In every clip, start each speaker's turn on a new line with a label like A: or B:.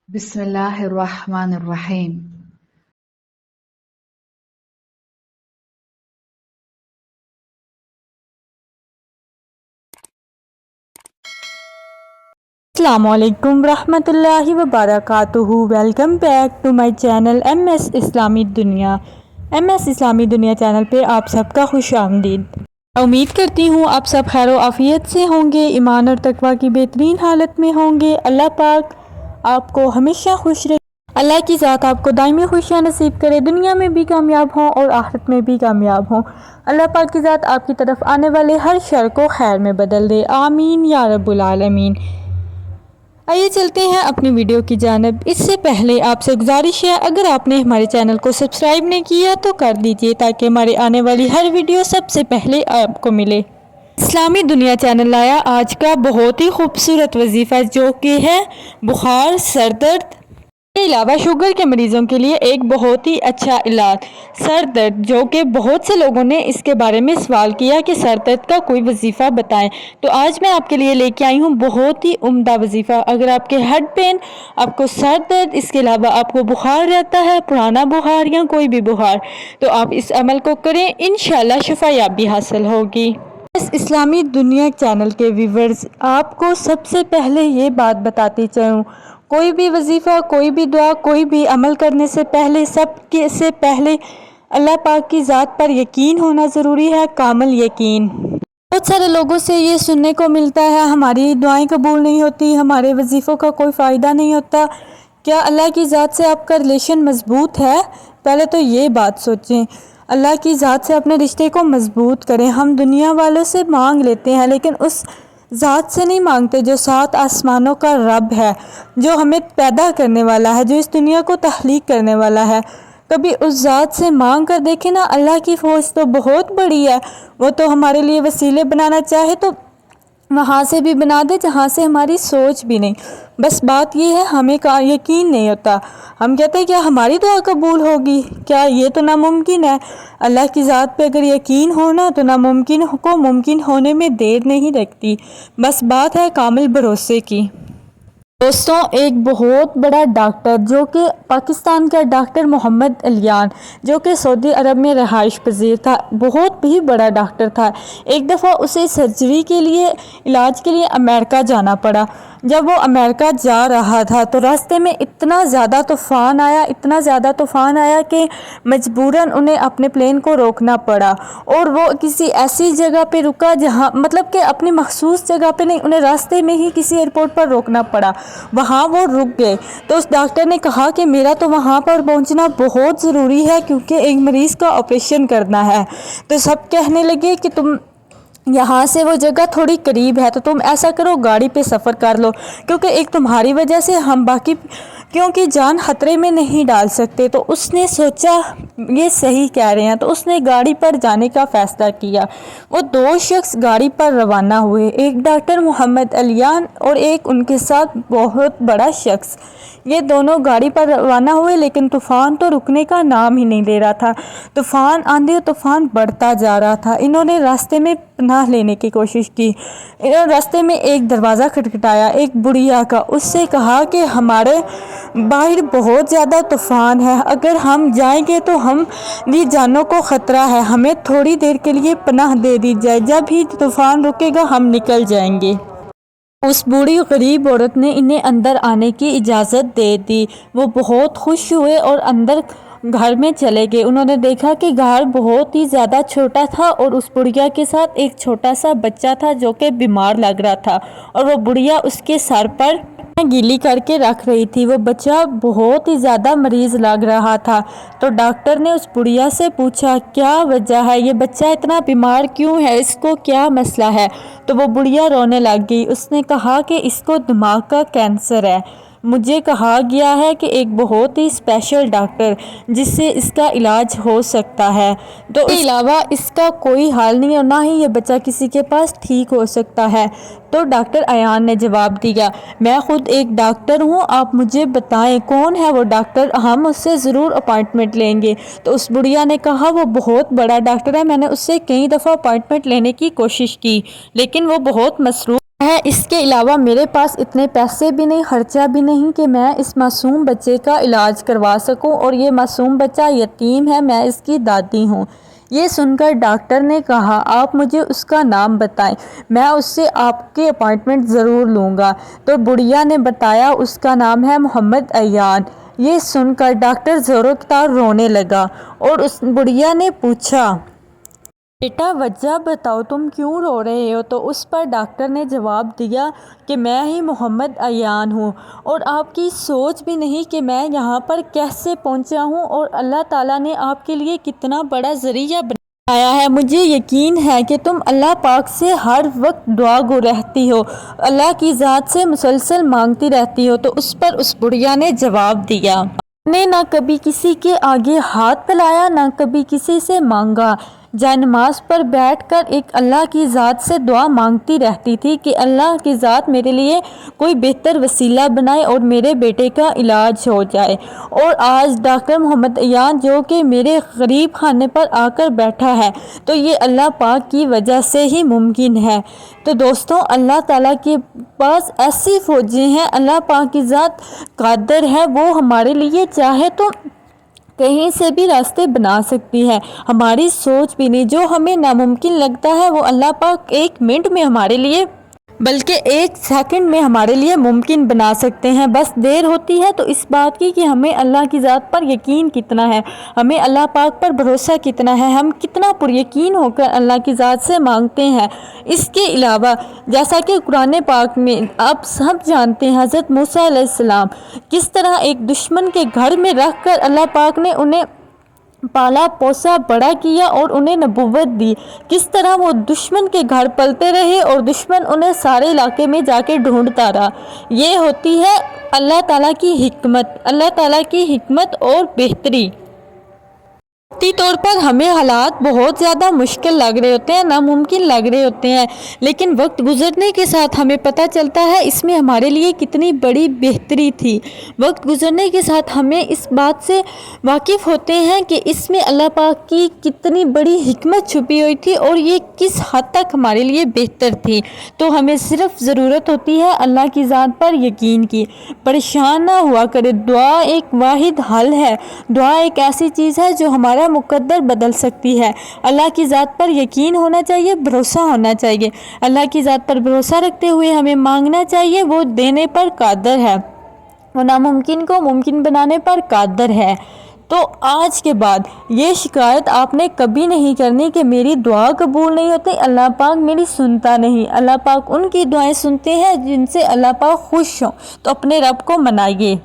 A: بسم الله الرحمن الرحيم.
B: السلام علیکم ورحمۃ اللہ وبرکاتہ۔ Welcome back to my channel M S اسلامی دنیا۔ ایم ایس اسلامی دنیا چینل پہ آپ سب کا خوش آمدید۔ امید کرتی ہوں آپ سب خیر و عافیت سے ہوں گے، ایمان اور تقوی کی بہترین حالت میں ہوں گے۔ اللہ پاک آپ کو ہمیشہ خوش رکھے، اللہ کی ذات آپ کو دائمی خوشیاں نصیب کرے، دنیا میں بھی کامیاب ہوں اور آخرت میں بھی کامیاب ہوں۔ اللہ پاک کی ذات آپ کی طرف آنے والے ہر شر کو خیر میں بدل دے، آمین یا رب العالمین۔ آئیے چلتے ہیں اپنی ویڈیو کی جانب۔ اس سے پہلے آپ سے گزارش ہے، اگر آپ نے ہمارے چینل کو سبسکرائب نہیں کیا تو کر دیجئے تاکہ ہمارے آنے والی ہر ویڈیو سب سے پہلے آپ کو ملے۔ اسلامی دنیا چینل لایا آج کا بہت ہی خوبصورت وظیفہ، جو کہ ہے بخار، سر درد کے علاوہ شوگر کے مریضوں کے لیے ایک بہت ہی اچھا علاج سر درد، جو کہ بہت سے لوگوں نے اس کے بارے میں سوال کیا کہ سر درد کا کوئی وظیفہ بتائیں، تو آج میں آپ کے لیے لے کے آئی ہوں بہت ہی عمدہ وظیفہ۔ اگر آپ کے ہیڈ پین، آپ کو سر درد، اس کے علاوہ آپ کو بخار رہتا ہے، پرانا بخار یا کوئی بھی بخار، تو آپ اس عمل کو کریں، انشاءاللہ شفا یابی حاصل ہوگی۔ اس اسلامی دنیا چینل کے ویورز، آپ کو سب سے پہلے یہ بات بتاتی چاہوں، کوئی بھی وظیفہ، کوئی بھی دعا، کوئی بھی عمل کرنے سے پہلے سے پہلے اللہ پاک کی ذات پر یقین ہونا ضروری ہے، کامل یقین۔ بہت سارے لوگوں سے یہ سننے کو ملتا ہے ہماری دعائیں قبول نہیں ہوتی، ہمارے وظیفوں کا کوئی فائدہ نہیں ہوتا۔ کیا اللہ کی ذات سے آپ کا ریلیشن مضبوط ہے؟ پہلے تو یہ بات سوچیں، اللہ کی ذات سے اپنے رشتے کو مضبوط کریں۔ ہم دنیا والوں سے مانگ لیتے ہیں لیکن اس ذات سے نہیں مانگتے جو 7 آسمانوں کا رب ہے، جو ہمیں پیدا کرنے والا ہے، جو اس دنیا کو تخلیق کرنے والا ہے۔ کبھی اس ذات سے مانگ کر دیکھیں نا، اللہ کی فوج تو بہت بڑی ہے، وہ تو ہمارے لیے وسیلے بنانا چاہے تو وہاں سے بھی بنا دے جہاں سے ہماری سوچ بھی نہیں۔ بس بات یہ ہے ہمیں یقین نہیں ہوتا، ہم کہتے ہیں کیا ہماری دعا قبول ہوگی؟ کیا یہ تو ناممکن ہے۔ اللہ کی ذات پہ اگر یقین ہونا تو ناممکن کو ممکن ہونے میں دیر نہیں لگتی، بس بات ہے کامل بھروسے کی۔ دوستوں، ایک بہت بڑا ڈاکٹر، جو کہ پاکستان کا ڈاکٹر محمد علیان، جو کہ سعودی عرب میں رہائش پذیر تھا، بہت ہی بڑا ڈاکٹر تھا۔ ایک دفعہ اسے سرجری کے لیے، علاج کے لیے امریکہ جانا پڑا۔ جب وہ امریکہ جا رہا تھا تو راستے میں اتنا زیادہ طوفان آیا کہ مجبوراً انہیں اپنے پلین کو روکنا پڑا، اور وہ کسی ایسی جگہ پہ رکا جہاں مطلب کہ اپنی مخصوص جگہ پہ نہیں، انہیں راستے میں ہی کسی ایئرپورٹ پر روکنا پڑا، وہاں وہ رک گئے۔ تو اس ڈاکٹر نے کہا کہ میرا تو وہاں پر پہنچنا بہت ضروری ہے کیونکہ ایک مریض کا آپریشن کرنا ہے۔ تو سب کہنے لگے کہ تم یہاں سے وہ جگہ تھوڑی قریب ہے تو تم ایسا کرو، گاڑی پہ سفر کر لو، کیونکہ ایک تمہاری وجہ سے ہم باقی کیونکہ جان خطرے میں نہیں ڈال سکتے۔ تو اس نے سوچا یہ صحیح کہہ رہے ہیں، تو اس نے گاڑی پر جانے کا فیصلہ کیا۔ وہ 2 شخص گاڑی پر روانہ ہوئے، ایک ڈاکٹر محمد علیان اور ایک ان کے ساتھ بہت بڑا شخص۔ یہ دونوں گاڑی پر روانہ ہوئے، لیکن طوفان تو رکنے کا نام ہی نہیں لے رہا تھا۔ آندھی اور طوفان بڑھتا جا رہا تھا۔ انہوں نے راستے میں پناہ لینے کی کوشش کی۔ انہوں نے راستے میں ایک دروازہ کھٹکھٹایا، ایک بڑھیا کا، اس سے کہا کہ ہمارے باہر بہت زیادہ طوفان ہے، اگر ہم جائیں گے تو ہماری جانوں کو خطرہ ہے، ہمیں تھوڑی دیر کے لیے پناہ دے دی جائے، جب ہی طوفان رکے گا ہم نکل جائیں گے۔ اس بوڑھی غریب عورت نے انہیں اندر آنے کی اجازت دے دی۔ وہ بہت خوش ہوئے اور اندر گھر میں چلے گئے۔ انہوں نے دیکھا کہ گھر بہت ہی زیادہ چھوٹا تھا اور اس بڑھیا کے ساتھ ایک چھوٹا سا بچہ تھا جو کہ بیمار لگ رہا تھا، اور وہ بڑھیا اس کے سر پر گیلی کر کے رکھ رہی تھی۔ وہ بچہ بہت ہی زیادہ مریض لگ رہا تھا۔ تو ڈاکٹر نے اس بڑھیا سے پوچھا کیا وجہ ہے، یہ بچہ اتنا بیمار کیوں ہے، اس کو کیا مسئلہ ہے؟ تو وہ بڑھیا رونے لگ گئی۔ اس نے کہا کہ اس کو دماغ کا کینسر ہے، مجھے کہا گیا ہے کہ ایک بہت ہی اسپیشل ڈاکٹر جس سے اس کا علاج ہو سکتا ہے، تو اس کے علاوہ اس کا کوئی حال نہیں اور نہ ہی یہ بچہ کسی کے پاس ٹھیک ہو سکتا ہے۔ تو ڈاکٹر ایان نے جواب دیا، میں خود ایک ڈاکٹر ہوں، آپ مجھے بتائیں کون ہے وہ ڈاکٹر، ہم اس سے ضرور اپائنٹمنٹ لیں گے۔ تو اس بڑھیا نے کہا وہ بہت بڑا ڈاکٹر ہے، میں نے اس سے کئی دفعہ اپائنٹمنٹ لینے کی کوشش کی لیکن وہ بہت مصروف ہے اس کے علاوہ میرے پاس اتنے پیسے بھی نہیں، خرچہ بھی نہیں کہ میں اس معصوم بچے کا علاج کروا سکوں، اور یہ معصوم بچہ یتیم ہے، میں اس کی دادی ہوں۔ یہ سن کر ڈاکٹر نے کہا آپ مجھے اس کا نام بتائیں، میں اس سے آپ کی اپائنٹمنٹ ضرور لوں گا۔ تو بڑھیا نے بتایا اس کا نام ہے محمد ایان۔ یہ سن کر ڈاکٹر زوروں کی طرح رونے لگا اور اس بڑھیا نے پوچھا بیٹا وجہ بتاؤ تم کیوں رو رہے ہو؟ تو اس پر ڈاکٹر نے جواب دیا کہ میں ہی محمد ایان ہوں، اور آپ کی سوچ بھی نہیں کہ میں یہاں پر کیسے پہنچا ہوں اور اللہ تعالیٰ نے آپ کے لیے کتنا بڑا ذریعہ بنایا ہے۔ مجھے یقین ہے کہ تم اللہ پاک سے ہر وقت دعا گو رہتی ہو، اللہ کی ذات سے مسلسل مانگتی رہتی ہو۔ تو اس پر اس بڑھیا نے جواب دیا نے نہ کبھی کسی کے آگے ہاتھ پھیلایا، نہ کبھی کسی سے مانگا۔ جائے نماز پر بیٹھ کر ایک اللہ کی ذات سے دعا مانگتی رہتی تھی کہ اللہ کی ذات میرے لیے کوئی بہتر وسیلہ بنائے اور میرے بیٹے کا علاج ہو جائے۔ اور آج ڈاکٹر محمد ایان جو کہ میرے غریب خانے پر آ کر بیٹھا ہے، تو یہ اللہ پاک کی وجہ سے ہی ممکن ہے۔ تو دوستوں، اللہ تعالیٰ کے پاس ایسی فوجیں ہیں، اللہ پاک کی ذات قادر ہے، وہ ہمارے لیے چاہے تو کہیں سے بھی راستے بنا سکتی ہے۔ ہماری سوچ بھی نہیں، جو ہمیں ناممکن لگتا ہے وہ اللہ پاک 1 منٹ میں ہمارے لیے بلکہ 1 سیکنڈ میں ہمارے لیے ممکن بنا سکتے ہیں۔ بس دیر ہوتی ہے تو اس بات کی کہ ہمیں اللہ کی ذات پر یقین کتنا ہے، ہمیں اللہ پاک پر بھروسہ کتنا ہے، ہم کتنا پر یقین ہو کر اللہ کی ذات سے مانگتے ہیں۔ اس کے علاوہ جیسا کہ قرآن پاک میں آپ سب جانتے ہیں، حضرت موسیٰ علیہ السلام کس طرح ایک دشمن کے گھر میں رکھ کر اللہ پاک نے انہیں پالا پوسا بڑا کیا اور انہیں نبوت دی، کس طرح وہ دشمن کے گھر پلتے رہے اور دشمن انہیں سارے علاقے میں جا کے ڈھونڈتا رہا۔ یہ ہوتی ہے اللہ تعالیٰ کی حکمت، اللہ تعالیٰ کی حکمت اور بہتری۔ وقتی طور پر ہمیں حالات بہت زیادہ مشکل لگ رہے ہوتے ہیں، ناممکن لگ رہے ہوتے ہیں، لیکن وقت گزرنے کے ساتھ ہمیں پتہ چلتا ہے اس میں ہمارے لیے کتنی بڑی بہتری تھی۔ وقت گزرنے کے ساتھ ہمیں اس بات سے واقف ہوتے ہیں کہ اس میں اللہ پاک کی کتنی بڑی حکمت چھپی ہوئی تھی اور یہ کس حد تک ہمارے لیے بہتر تھی۔ تو ہمیں صرف ضرورت ہوتی ہے اللہ کی ذات پر یقین کی۔ پریشان نہ ہوا کرے، دعا ایک واحد حل ہے، دعا ایک ایسی چیز ہے جو ہمارا مقدر بدل سکتی ہے۔ اللہ کی ذات پر یقین ہونا چاہیے، بھروسہ ہونا چاہیے، اللہ کی ذات پر بھروسہ رکھتے ہوئے ہمیں مانگنا چاہیے، وہ دینے پر قادر ہے، وہ ناممکن کو ممکن بنانے پر قادر ہے۔ تو آج کے بعد یہ شکایت آپ نے کبھی نہیں کرنی کہ میری دعا قبول نہیں ہوتی، اللہ پاک میری سنتا نہیں۔ اللہ پاک ان کی دعائیں سنتے ہیں جن سے اللہ پاک خوش ہوں۔ تو اپنے رب کو منائیے،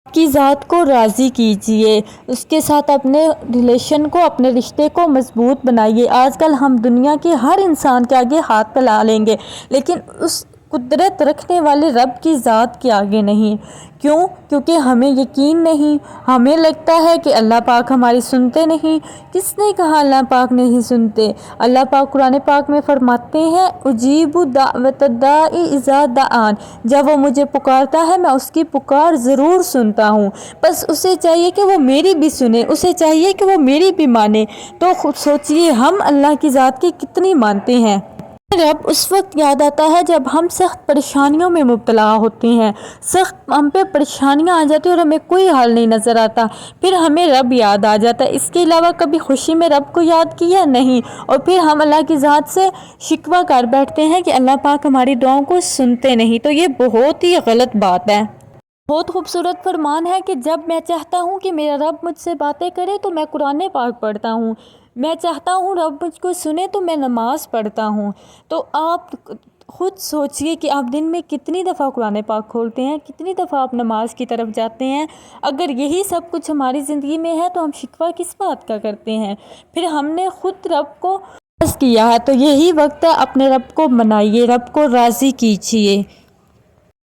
B: کی ذات کو راضی کیجئے، اس کے ساتھ اپنے ریلیشن کو، اپنے رشتے کو مضبوط بنائیے۔ آج کل ہم دنیا کے ہر انسان کے آگے ہاتھ پھیلا لیں گے، لیکن اس قدرت رکھنے والے رب کی ذات کے آگے نہیں۔ کیوں؟ کیونکہ ہمیں یقین نہیں، ہمیں لگتا ہے کہ اللہ پاک ہماری سنتے نہیں۔ کس نے کہا اللہ پاک نہیں سنتے؟ اللہ پاک قرآن پاک میں فرماتے ہیں اجیب دعوت الداعی اذا دعان، جب وہ مجھے پکارتا ہے میں اس کی پکار ضرور سنتا ہوں۔ بس اسے چاہیے کہ وہ میری بھی سنے، اسے چاہیے کہ وہ میری بھی مانے۔ تو خود سوچئے ہم اللہ کی ذات کی کتنی مانتے ہیں۔ رب اس وقت یاد آتا ہے جب ہم سخت پریشانیوں میں مبتلا ہوتے ہیں، سخت ہم پہ پریشانیاں آ جاتی ہیں اور ہمیں کوئی حل نہیں نظر آتا، پھر ہمیں رب یاد آ جاتا ہے۔ اس کے علاوہ کبھی خوشی میں رب کو یاد کیا نہیں، اور پھر ہم اللہ کی ذات سے شکوہ کر بیٹھتے ہیں کہ اللہ پاک ہماری دعاؤں کو سنتے نہیں۔ تو یہ بہت ہی غلط بات ہے۔ بہت خوبصورت فرمان ہے کہ جب میں چاہتا ہوں کہ میرا رب مجھ سے باتیں کرے تو میں قرآن پاک پڑھتا ہوں، میں چاہتا ہوں رب مجھ کو سنے تو میں نماز پڑھتا ہوں۔ تو آپ خود سوچئے کہ آپ دن میں کتنی دفعہ قرآن پاک کھولتے ہیں، کتنی دفعہ آپ نماز کی طرف جاتے ہیں۔ اگر یہی سب کچھ ہماری زندگی میں ہے تو ہم شکوہ کس بات کا کرتے ہیں؟ پھر ہم نے خود رب کو راضی کیا ہے، تو یہی وقت ہے اپنے رب کو منائیے، رب کو راضی کیجئے۔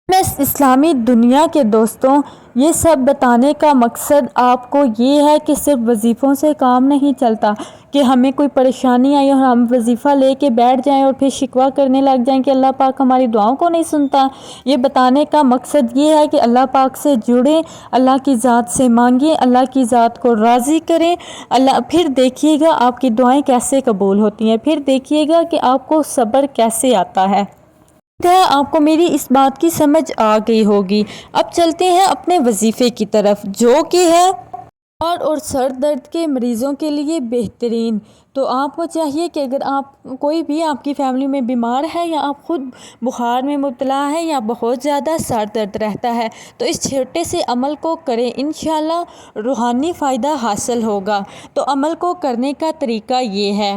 B: میں اسلامی دنیا کے دوستوں، یہ سب بتانے کا مقصد آپ کو یہ ہے کہ صرف وظیفوں سے کام نہیں چلتا کہ ہمیں کوئی پریشانی آئی اور ہم وظیفہ لے کے بیٹھ جائیں اور پھر شکوہ کرنے لگ جائیں کہ اللہ پاک ہماری دعاؤں کو نہیں سنتا۔ یہ بتانے کا مقصد یہ ہے کہ اللہ پاک سے جڑیں، اللہ کی ذات سے مانگیں، اللہ کی ذات کو راضی کریں، پھر دیکھیے گا آپ کی دعائیں کیسے قبول ہوتی ہیں، پھر دیکھیے گا کہ آپ کو صبر کیسے آتا ہے۔ ہے آپ کو میری اس بات کی سمجھ آ گئی ہوگی۔ اب چلتے ہیں اپنے وظیفے کی طرف، جو کہ ہے بخار اور سر درد کے مریضوں کے لیے بہترین۔ تو آپ کو چاہیے کہ اگر آپ کوئی بھی آپ کی فیملی میں بیمار ہے یا آپ خود بخار میں مبتلا ہے یا بہت زیادہ سر درد رہتا ہے تو اس چھوٹے سے عمل کو کریں، انشاءاللہ روحانی فائدہ حاصل ہوگا۔ تو عمل کو کرنے کا طریقہ یہ ہے۔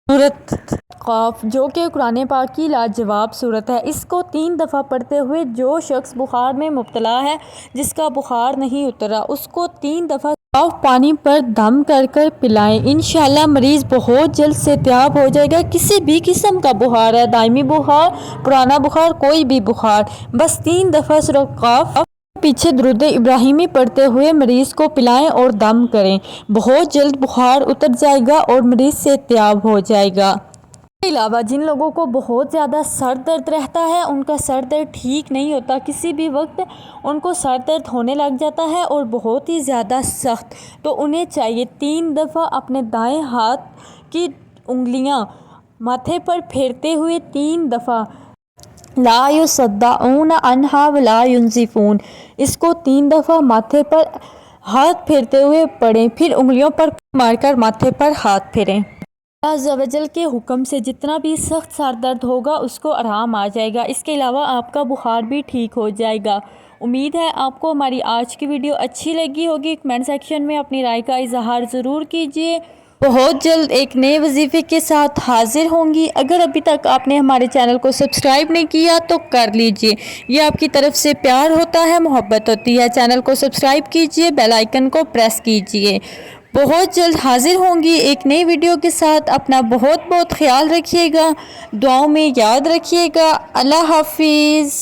B: سورۃ قاف، جو کہ قرآن پاک کی لاجواب صورت ہے، اس کو 3 دفعہ پڑھتے ہوئے جو شخص بخار میں مبتلا ہے، جس کا بخار نہیں اترا، اس کو 3 دفعہ صاف پانی پر دم کر کر پلائیں۔ انشاءاللہ مریض بہت جلد صحتیاب ہو جائے گا۔ کسی بھی قسم کا بخار ہے، دائمی بخار، پرانا بخار، کوئی بھی بخار، بس 3 دفعہ سورۃ قاف پیچھے درود ابراہیمی پڑھتے ہوئے مریض کو پلائیں اور دم کریں، بہت جلد بخار اتر جائے گا اور مریض صحتیاب ہو جائے گا۔ اس کے علاوہ جن لوگوں کو بہت زیادہ سر درد رہتا ہے، ان کا سر درد ٹھیک نہیں ہوتا، کسی بھی وقت ان کو سر درد ہونے لگ جاتا ہے اور بہت ہی زیادہ سخت، تو انہیں چاہیے 3 دفعہ اپنے دائیں ہاتھ کی انگلیاں ماتھے پر پھیرتے ہوئے 3 دفعہ لا یصدعون عنہا ولا ینزفون، اس کو 3 دفعہ ماتھے پر ہاتھ پھیرتے ہوئے پڑھیں، پھر انگلیوں پر مار کر ماتھے پر ہاتھ پھیریں۔ اللہ عز و جل کے حکم سے جتنا بھی سخت سر درد ہوگا اس کو آرام آ جائے گا۔ اس کے علاوہ آپ کا بخار بھی ٹھیک ہو جائے گا۔ امید ہے آپ کو ہماری آج کی ویڈیو اچھی لگی ہوگی۔ کمنٹ سیکشن میں اپنی رائے کا اظہار ضرور کیجیے۔ بہت جلد ایک نئے وظیفے کے ساتھ حاضر ہوں گی۔ اگر ابھی تک آپ نے ہمارے چینل کو سبسکرائب نہیں کیا تو کر لیجئے، یہ آپ کی طرف سے پیار ہوتا ہے، محبت ہوتی ہے۔ چینل کو سبسکرائب کیجئے، بیل آئیکن کو پریس کیجئے۔ بہت جلد حاضر ہوں گی ایک نئی ویڈیو کے ساتھ۔ اپنا بہت خیال رکھیے گا، دعاؤں میں یاد رکھیے گا۔ اللہ حافظ۔